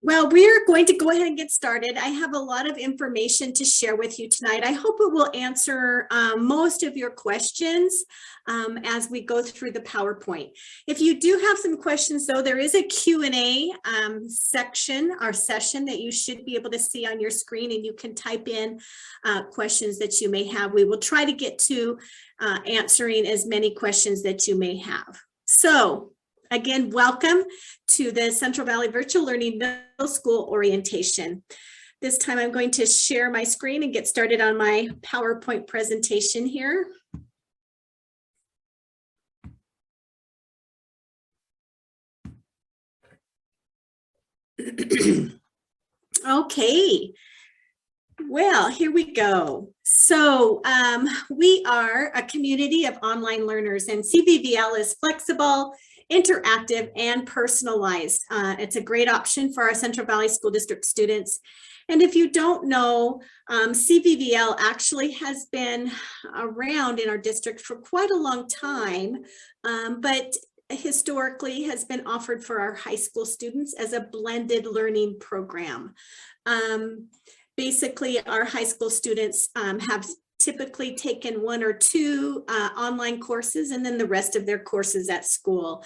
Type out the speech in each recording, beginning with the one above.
Well, we're going to go ahead and get started. I have a lot of information to share with you tonight. I hope it will answer most of your questions as we go through the PowerPoint. If you do have some questions, though, there is a Q&A section, our session, that you should be able to see on your screen, and you can type in questions that you may have. We will try to get to answering as many questions that you may have. So, again, welcome to the Central Valley Virtual Learning Middle School Orientation. This time I'm going to share my screen and get started on my PowerPoint presentation here. Okay. Well, here we go. So we are a community of online learners, and CVBL is flexible, interactive, and personalized. It's a great option for our Central Valley School District students. And if you don't know, CVVL actually has been around in our district for quite a long time, but historically has been offered for our high school students as a blended learning program. Basically, our high school students have typically taken one or two online courses and then the rest of their courses at school.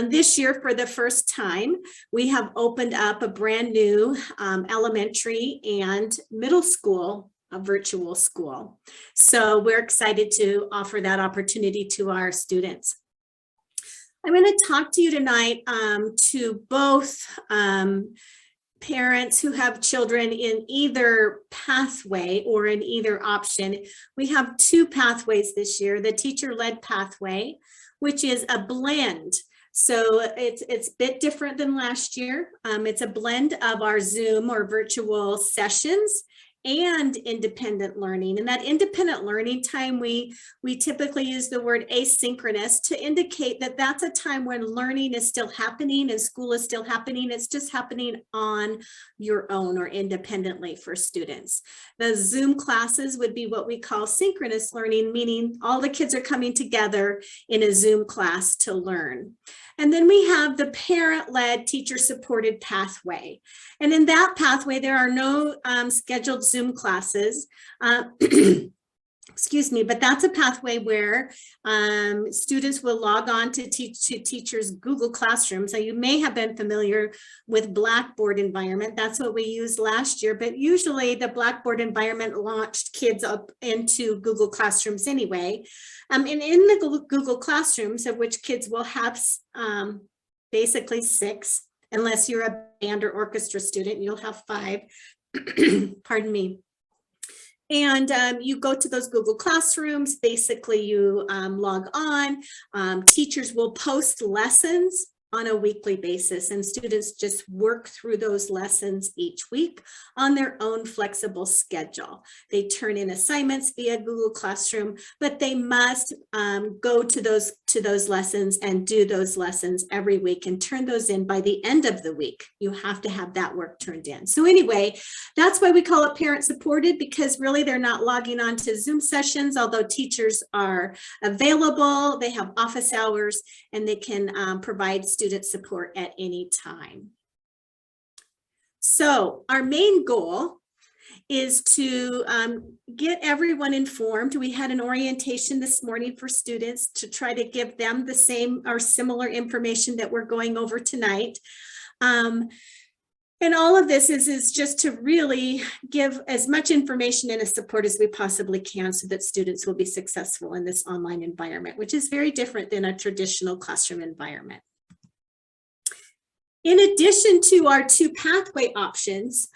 This year, for the first time, we have opened up a brand new elementary and middle school virtual school. So we're excited to offer that opportunity to our students. I'm going to talk to you tonight to both parents who have children in either pathway or in either option. We have two pathways this year: the teacher-led pathway, which is a blend. So it's a bit different than last year. It's a blend of our Zoom or virtual sessions and independent learning. And that independent learning time, we typically use the word asynchronous to indicate that that's a time when learning is still happening and school is still happening. It's just happening on your own or independently for students. The Zoom classes would be what we call synchronous learning, meaning all the kids are coming together in a Zoom class to learn. And then we have the parent-led, teacher-supported pathway. And in that pathway, there are no scheduled Zoom classes. Excuse me, but that's a pathway where students will log on to teachers' Google Classroom. So you may have been familiar with Blackboard environment. That's what we used last year, but usually the Blackboard environment launched kids up into Google Classrooms anyway. And in the Google Classrooms, of which kids will have basically 6, unless you're a band or orchestra student, you'll have 5, pardon me. And you go to those Google Classrooms, basically you log on, teachers will post lessons on a weekly basis, and students just work through those lessons each week on their own flexible schedule. They turn in assignments via Google Classroom, but they must go to those lessons and do those lessons every week and turn those in by the end of the week. You have to have that work turned in. So anyway, that's why we call it parent supported, because really they're not logging on to Zoom sessions, although teachers are available, they have office hours, and they can provide student support at any time. So our main goal is to get everyone informed. We had an orientation this morning for students to try to give them the same or similar information that we're going over tonight. And all of this is just to really give as much information and as support as we possibly can so that students will be successful in this online environment, which is very different than a traditional classroom environment. In addition to our 2 pathway options,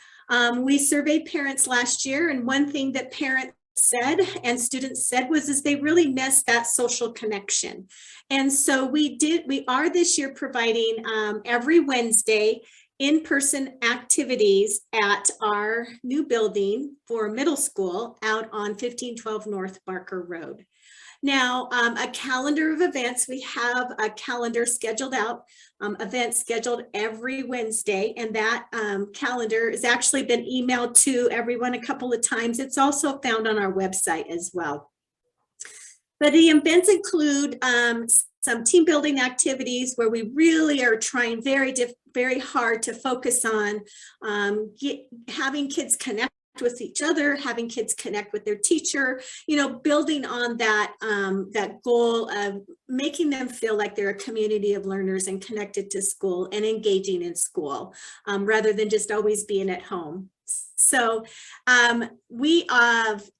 we surveyed parents last year, and one thing that parents said and students said was they really missed that social connection. And so we are this year providing every Wednesday in-person activities at our new building for middle school out on 1512 North Barker Road. Now, a calendar of events, we have a calendar scheduled out, events scheduled every Wednesday, and that calendar has actually been emailed to everyone a couple of times. It's also found on our website as well. But the events include some team building activities where we really are trying very very hard to focus on having kids connect with each other, having kids connect with their teacher, you know, building on that that goal of making them feel like they're a community of learners and connected to school and engaging in school, rather than just always being at home. So we have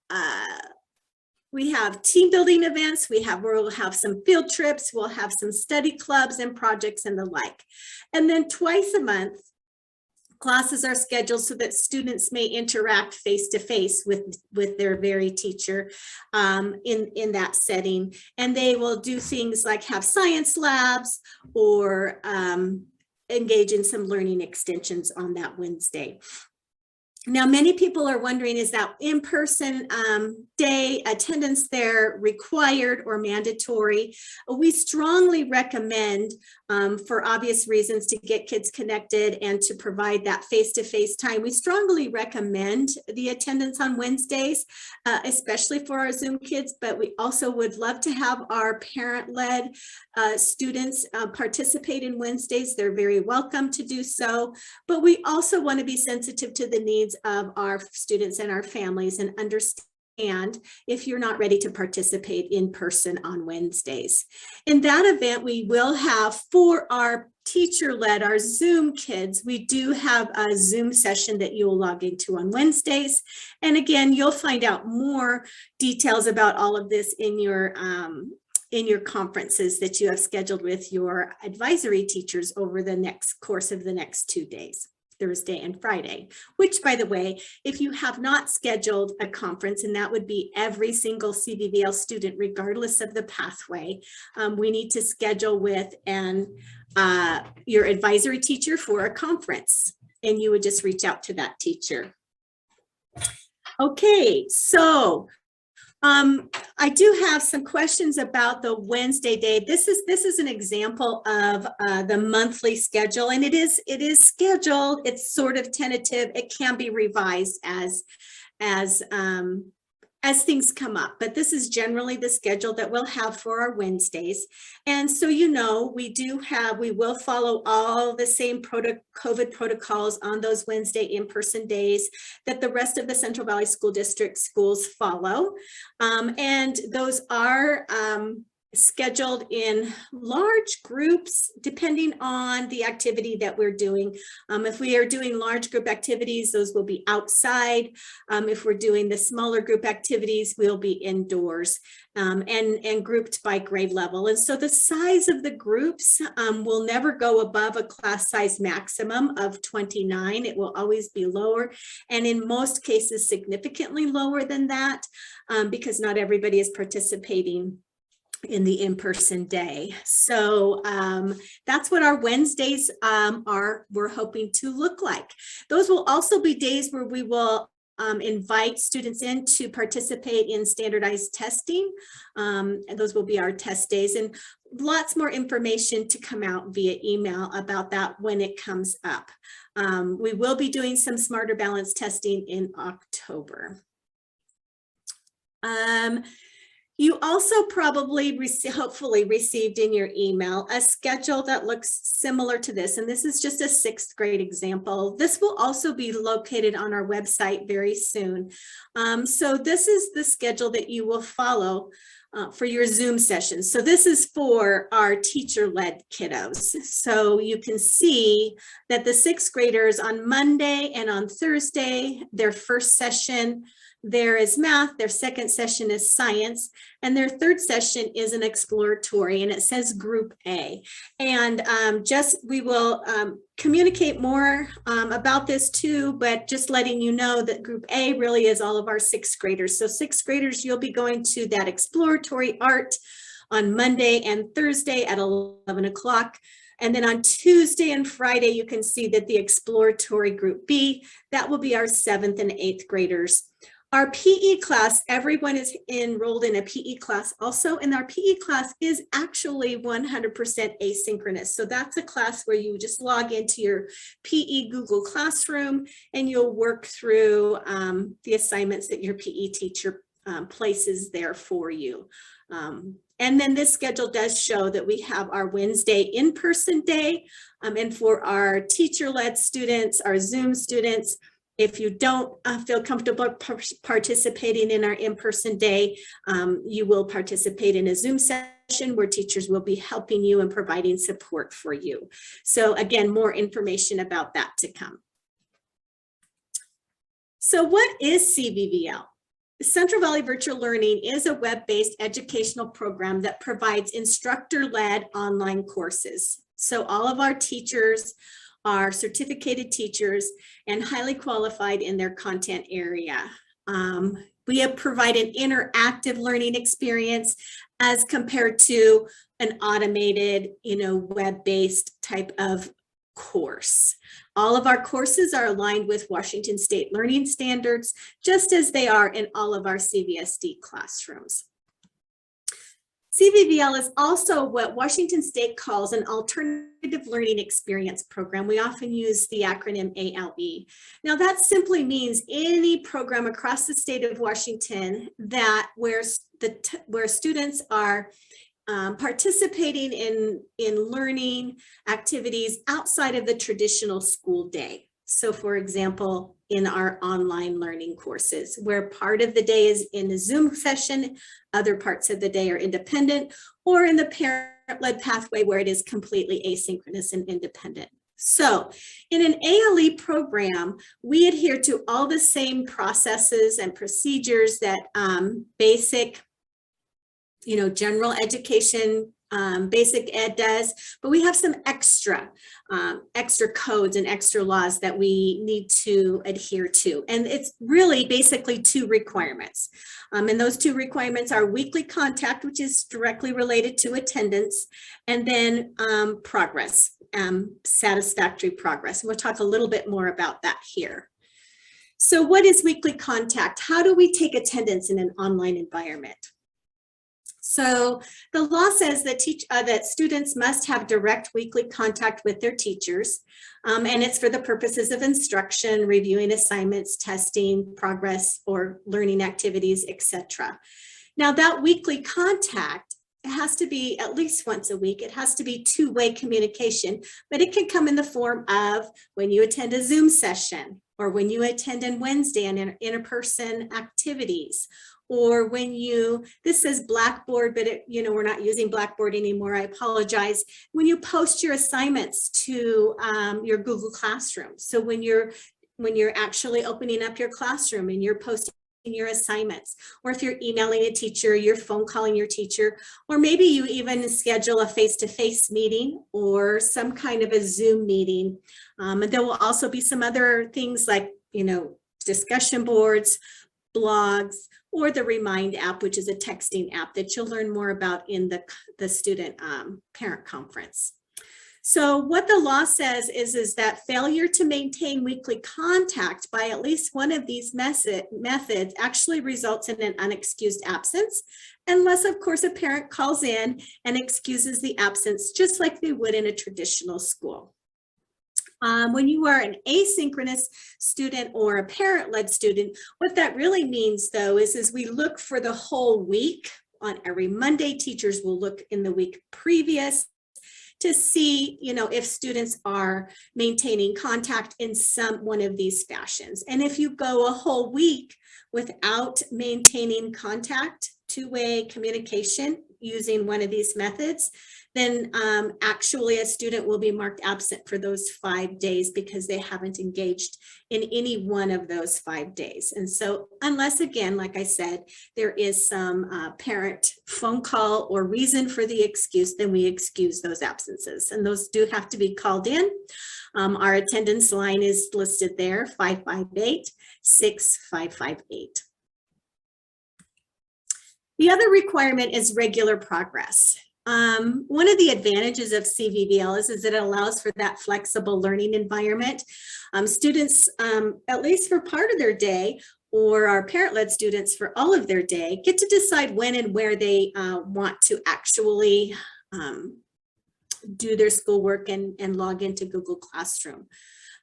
team building events, we'll have some field trips, we'll have some study clubs and projects and the like. And then twice a month, classes are scheduled so that students may interact face-to-face with their very teacher in that setting. And they will do things like have science labs or engage in some learning extensions on that Wednesday. Now, many people are wondering, is that in-person day attendance there required or mandatory? We strongly recommend, for obvious reasons, to get kids connected and to provide that face-to-face time. We strongly recommend the attendance on Wednesdays, especially for our Zoom kids, but we also would love to have our parent-led students participate in Wednesdays. They're very welcome to do so, but we also want to be sensitive to the needs of our students and our families and understand if you're not ready to participate in person on Wednesdays. In that event, we will have, for our teacher-led, our Zoom kids, we do have a Zoom session that you'll log into on Wednesdays. And again, you'll find out more details about all of this in your conferences that you have scheduled with your advisory teachers over the course of the next 2 days. Thursday and Friday, which, by the way, if you have not scheduled a conference, and that would be every single CVBL student, regardless of the pathway, we need to schedule with your advisory teacher for a conference, and you would just reach out to that teacher. Okay, so I do have some questions about the Wednesday day. This is an example of the monthly schedule, and it is scheduled. It's sort of tentative. It can be revised as things come up, but this is generally the schedule that we'll have for our Wednesdays. And so, you know, we will follow all the same COVID protocols on those Wednesday in-person days that the rest of the Central Valley School District schools follow. And those are scheduled in large groups depending on the activity that we're doing. If we are doing large group activities, those will be outside. If we're doing the smaller group activities, we'll be indoors, and grouped by grade level. And so the size of the groups will never go above a class size maximum of 29. It will always be lower, and in most cases significantly lower than that, because not everybody is participating in the in-person day. So that's what our Wednesdays we're hoping to look like. Those will also be days where we will invite students in to participate in standardized testing. And those will be our test days, and lots more information to come out via email about that when it comes up. We will be doing some smarter balance testing in October. You also probably hopefully received in your email a schedule that looks similar to this, and this is just a 6th grade example. This will also be located on our website very soon. So this is the schedule that you will follow for your Zoom sessions. So this is for our teacher-led kiddos. So you can see that the 6th graders on Monday and on Thursday, their first session there is math, their second session is science, and their third session is an exploratory, and it says Group A. And we will communicate more about this too, but just letting you know that Group A really is all of our 6th graders. So 6th graders, you'll be going to that exploratory art on Monday and Thursday at 11 o'clock. And then on Tuesday and Friday, you can see that the exploratory Group B, that will be our 7th and 8th graders. Our PE class, everyone is enrolled in a PE class also, and our PE class is actually 100% asynchronous. So that's a class where you just log into your PE Google Classroom and you'll work through the assignments that your PE teacher places there for you. And then this schedule does show that we have our Wednesday in-person day, and for our teacher-led students, our Zoom students, if you don't feel comfortable participating in our in-person day, you will participate in a Zoom session where teachers will be helping you and providing support for you. So again, more information about that to come. So what is CVBL? Central Valley Virtual Learning is a web-based educational program that provides instructor-led online courses. So all of our teachers are certificated teachers and highly qualified in their content area. We provide an interactive learning experience as compared to an automated, web-based type of course. All of our courses are aligned with Washington State learning standards, just as they are in all of our CVSD classrooms. CVBL is also what Washington State calls an alternative learning experience program. We often use the acronym ALE. Now that simply means any program across the state of Washington that where students are participating in learning activities outside of the traditional school day. So for example, in our online learning courses, where part of the day is in a Zoom session, other parts of the day are independent, or in the parent-led pathway where it is completely asynchronous and independent. So in an ALE program, we adhere to all the same processes and procedures that basic general education, basic ed does, but we have some extra codes and extra laws that we need to adhere to. And it's really basically two requirements. And those two requirements are weekly contact, which is directly related to attendance, and then progress, satisfactory progress. And we'll talk a little bit more about that here. So what is weekly contact? How do we take attendance in an online environment? So the law says that that students must have direct weekly contact with their teachers, and it's for the purposes of instruction, reviewing assignments, testing, progress, or learning activities, etc. Now that weekly contact, it has to be at least once a week. It has to be two-way communication, but it can come in the form of when you attend a Zoom session, or when you attend on Wednesday on in-person activities, or when this says Blackboard, but we're not using Blackboard anymore, I apologize. When you post your assignments to your Google Classroom. So when you're actually opening up your classroom and you're posting your assignments, or if you're emailing a teacher, you're phone calling your teacher, or maybe you even schedule a face-to-face meeting or some kind of a Zoom meeting. And there will also be some other things like, discussion boards, blogs, or the Remind app, which is a texting app that you'll learn more about in the student parent conference. So what the law says is that failure to maintain weekly contact by at least one of these methods actually results in an unexcused absence, unless of course a parent calls in and excuses the absence just like they would in a traditional school. When you are an asynchronous student or a parent-led student, what that really means though is we look for the whole week. On every Monday, teachers will look in the week previous to see, if students are maintaining contact in one of these fashions. And if you go a whole week without maintaining contact, two-way communication using one of these methods, then actually a student will be marked absent for those 5 days because they haven't engaged in any one of those 5 days. And so unless, again, like I said, there is some parent phone call or reason for the excuse, then we excuse those absences. And those do have to be called in. Our attendance line is listed there, 558-6558. The other requirement is regular progress. One of the advantages of CVBL is that it allows for that flexible learning environment. Students, at least for part of their day, or our parent-led students for all of their day, get to decide when and where they want to actually do their schoolwork and log into Google Classroom.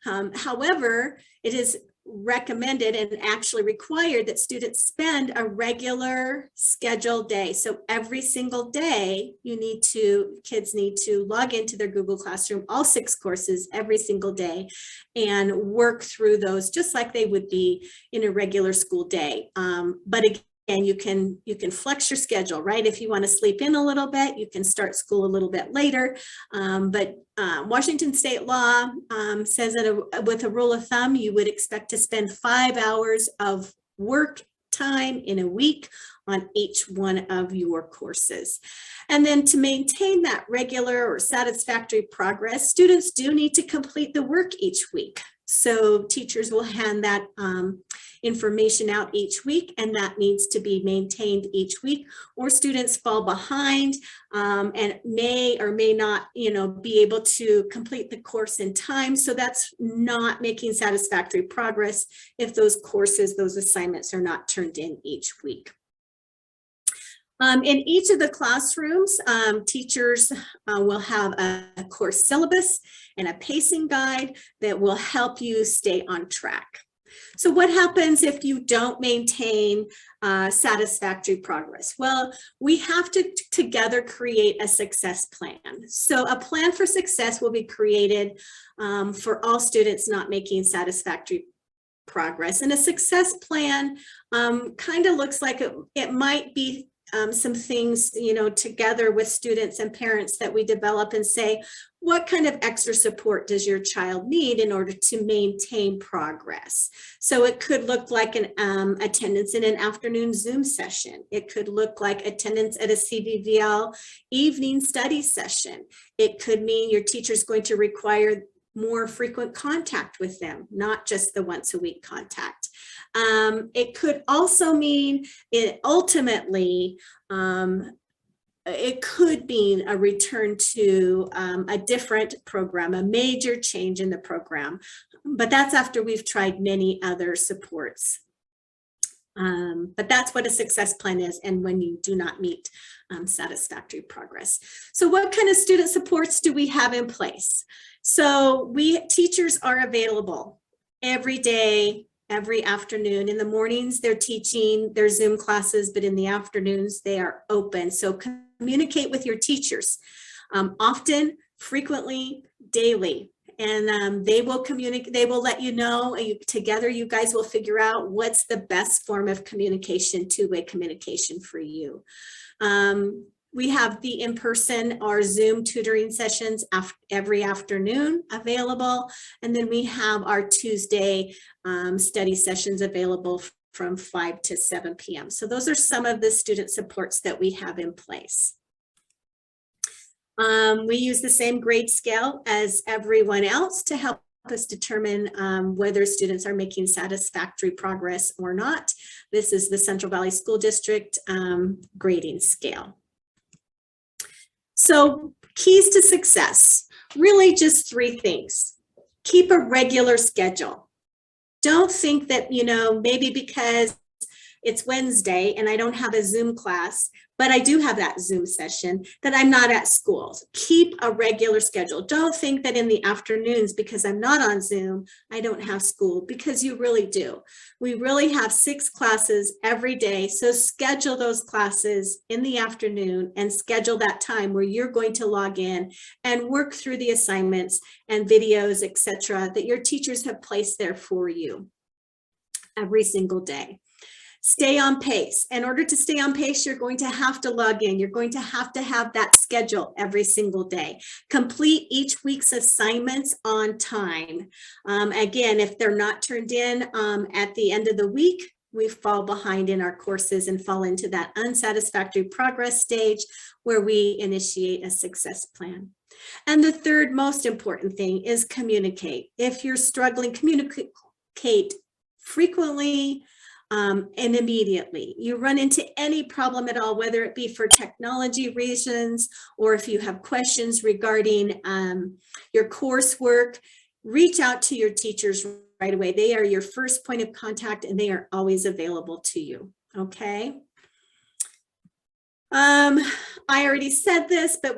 However, it is recommended and actually required that students spend a regular scheduled day. So every single day kids need to log into their Google Classroom, all 6 courses every single day, and work through those just like they would be in a regular school day. But again, you can flex your schedule, right? If you want to sleep in a little bit, you can start school a little bit later. But Washington state law says that with a rule of thumb, you would expect to spend 5 hours of work time in a week on each one of your courses. And then to maintain that regular or satisfactory progress, students do need to complete the work each week. So teachers will hand that information out each week, and that needs to be maintained each week, or students fall behind and may or may not, be able to complete the course in time. So that's not making satisfactory progress if those courses, those assignments are not turned in each week. In each of the classrooms, teachers will have a course syllabus and a pacing guide that will help you stay on track. So what happens if you don't maintain satisfactory progress? Well, we have to together create a success plan. So a plan for success will be created for all students not making satisfactory progress. And a success plan kind of looks like it might be some things, together with students and parents that we develop and say, what kind of extra support does your child need in order to maintain progress? So it could look like an attendance in an afternoon Zoom session. It could look like attendance at a CVBL evening study session. It could mean your teacher's going to require more frequent contact with them, not just the once a week contact. It could also mean it could mean a return to a different program, a major change in the program, but that's after we've tried many other supports. But that's what a success plan is, and when you do not meet satisfactory progress. So what kind of student supports do we have in place? So teachers are available every day, every afternoon. In the mornings, they're teaching their Zoom classes, but in the afternoons, they are open. So communicate with your teachers often, frequently, daily. And they will communicate, they will let you know, together you guys will figure out what's the best form of communication, two-way communication for you. We have the in-person or Zoom tutoring sessions every afternoon available. And then we have our Tuesday study sessions available from 5 to 7 p.m. So those are some of the student supports that we have in place. We use the same grade scale as everyone else to help us determine whether students are making satisfactory progress or not. This is the Central Valley School District grading scale. So keys to success, really just 3 things. Keep a regular schedule. Don't think that, maybe because it's Wednesday and I don't have a Zoom class, but I do have that Zoom session, that I'm not at school. Keep a regular schedule. Don't think that in the afternoons, because I'm not on Zoom, I don't have school, because you really do. We really have 6 classes every day. So schedule those classes in the afternoon and schedule that time where you're going to log in and work through the assignments and videos, etc., that your teachers have placed there for you every single day. Stay on pace. In order to stay on pace, you're going to have to log in. You're going to have that schedule every single day. Complete each week's assignments on time. Again, if they're not turned in at the end of the week, we fall behind in our courses and fall into that unsatisfactory progress stage where we initiate a success plan. And the third most important thing is communicate. If you're struggling, communicate frequently, and immediately. You run into any problem at all, whether it be for technology reasons or if you have questions regarding your coursework, reach out to your teachers right away. They are your first point of contact and they are always available to you, okay? I already said this, but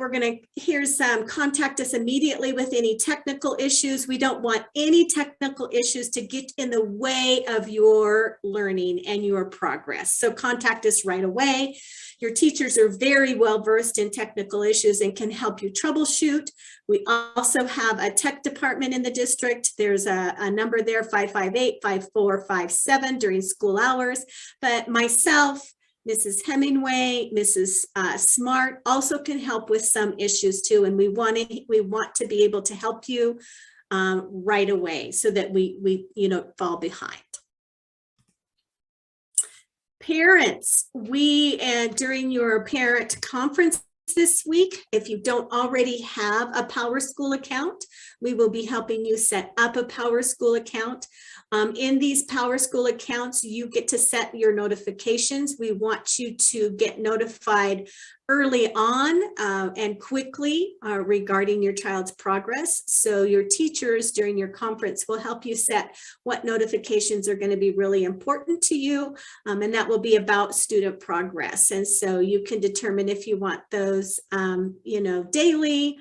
here's contact us immediately with any technical issues. We don't want any technical issues to get in the way of your learning and your progress. So contact us right away. Your teachers are very well versed in technical issues and can help you troubleshoot. We also have a tech department in the district. There's a number there, 558-5457 during school hours. But myself, Mrs. Hemingway, Mrs. Smart also can help with some issues too, and we want to be able to help you right away so that we fall behind. Parents, during your parent conference this week, if you don't already have a PowerSchool account, we will be helping you set up a PowerSchool account. In these PowerSchool accounts, you get to set your notifications. We want you to get notified early on and quickly regarding your child's progress. So your teachers during your conference will help you set what notifications are going to be really important to you, and that will be about student progress. And so you can determine if you want those, daily,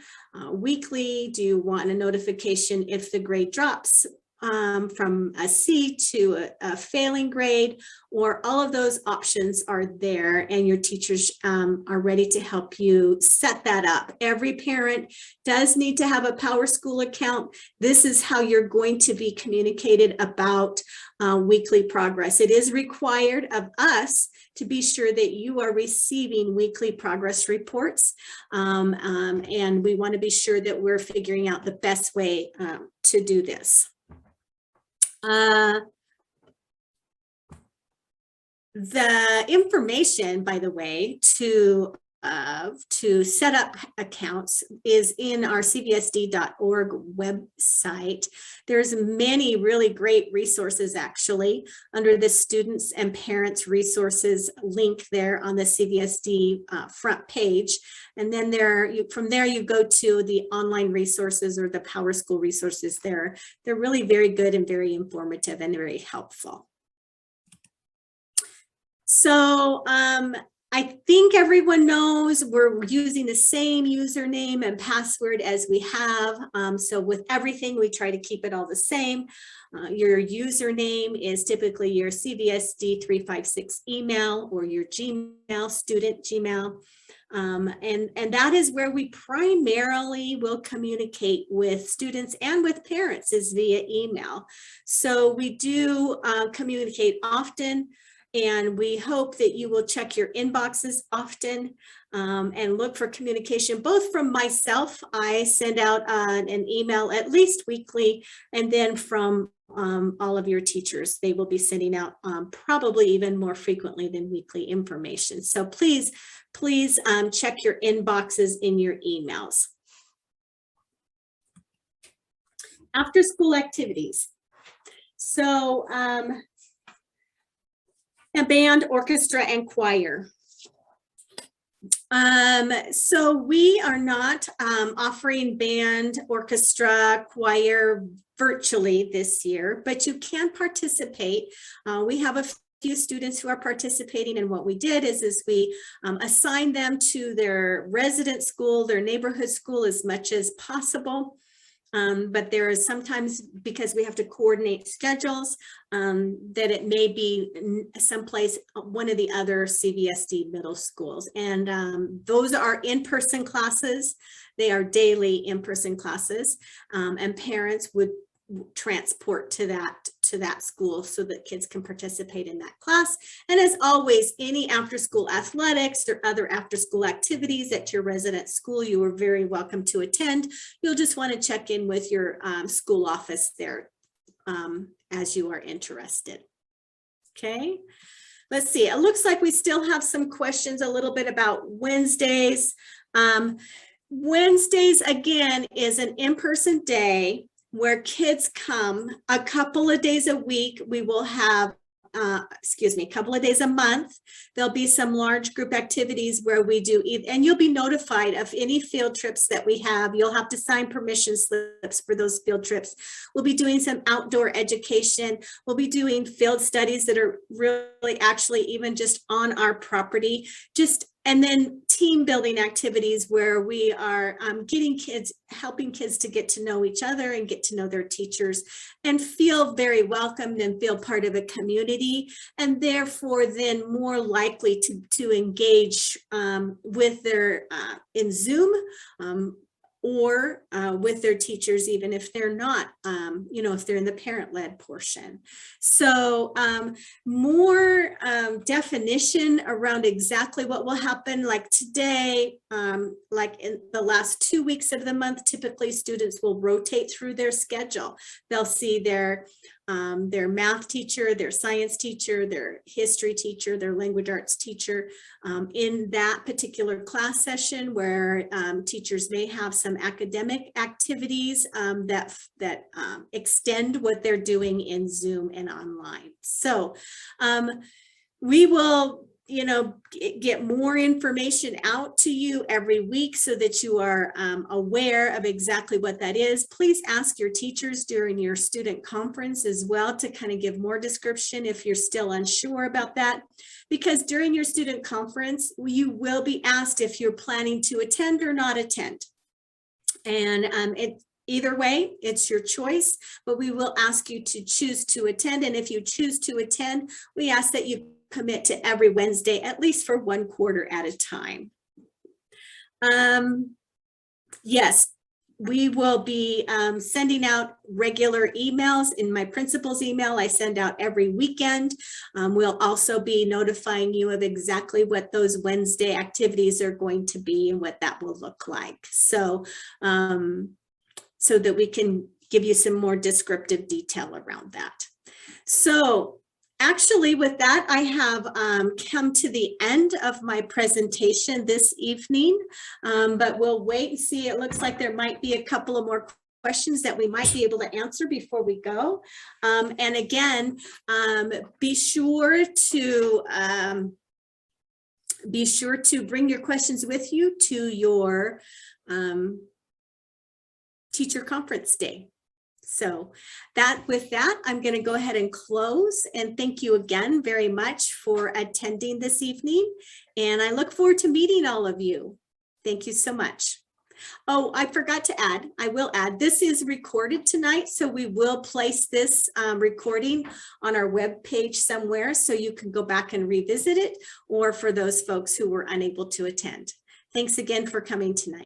weekly. Do you want a notification if the grade drops from a C to a failing grade, or all of those options are there, and your teachers are ready to help you set that up. Every parent does need to have a PowerSchool account. This is how you're going to be communicated about weekly progress. It is required of us to be sure that you are receiving weekly progress reports, and we want to be sure that we're figuring out the best way to do this. The information, by the way, to set up accounts is in our cvsd.org website. There's many really great resources actually under the students and parents resources link there on the CVSD front page. And then from there you go to the online resources or the PowerSchool resources there. They're really very good and very informative and very helpful. So I think everyone knows we're using the same username and password as we have. So with everything, we try to keep it all the same. Your username is typically your CVSD 356 email or your Gmail, student Gmail. And that is where we primarily will communicate with students and with parents is via email. So we do communicate often. And we hope that you will check your inboxes often and look for communication, both from myself. I send out an email at least weekly, and then from all of your teachers. They will be sending out probably even more frequently than weekly information. So please check your inboxes in your emails. After school activities. So, a band, orchestra, and choir. So we are not offering band, orchestra, choir virtually this year, but you can participate. We have a few students who are participating, and what we did is we assigned them to their resident school, their neighborhood school as much as possible. But there is sometimes, because we have to coordinate schedules, that it may be someplace, one of the other CVSD middle schools. And those are in-person classes. They are daily in-person classes, and parents would transport to that school so that kids can participate in that class. And as always, any after-school athletics or other after-school activities at your resident school, you are very welcome to attend. You'll just want to check in with your school office there as you are interested. Okay, let's see. It looks like we still have some questions a little bit about Wednesdays. Wednesdays, again, is an in-person day where kids come a couple of days a week. We will have, a couple of days a month. There'll be some large group activities where we do, and you'll be notified of any field trips that we have. You'll have to sign permission slips for those field trips. We'll be doing some outdoor education. We'll be doing field studies that are really actually even just on our property, just And then team building activities where we are helping kids to get to know each other and get to know their teachers and feel very welcomed and feel part of a community, and therefore then more likely to engage with their in Zoom or with their teachers, even if they're not, if they're in the parent-led portion. So more definition around exactly what will happen, like today, like in the last 2 weeks of the month, typically students will rotate through their schedule. They'll see their math teacher, their science teacher, their history teacher, their language arts teacher in that particular class session, where teachers may have some academic activities that extend what they're doing in Zoom and online. So we will get more information out to you every week so that you are aware of exactly what that is. Please ask your teachers during your student conference as well to kind of give more description if you're still unsure about that, because during your student conference, you will be asked if you're planning to attend or not attend. And either way, it's your choice, but we will ask you to choose to attend. And if you choose to attend, we ask that you commit to every Wednesday, at least for 1 quarter at a time. Yes, we will be sending out regular emails. In my principal's email, I send out every weekend. We'll also be notifying you of exactly what those Wednesday activities are going to be and what that will look like. So, so that we can give you some more descriptive detail around that. So, actually, with that, I have come to the end of my presentation this evening, but we'll wait and see. It looks like there might be a couple of more questions that we might be able to answer before we go. And again, be sure to bring your questions with you to your teacher conference day. So with that, I'm going to go ahead and close, and thank you again very much for attending this evening. And I look forward to meeting all of you. Thank you so much. Oh, I forgot to add, I will add, this is recorded tonight, so we will place this recording on our web page somewhere so you can go back and revisit it, or for those folks who were unable to attend. Thanks again for coming tonight.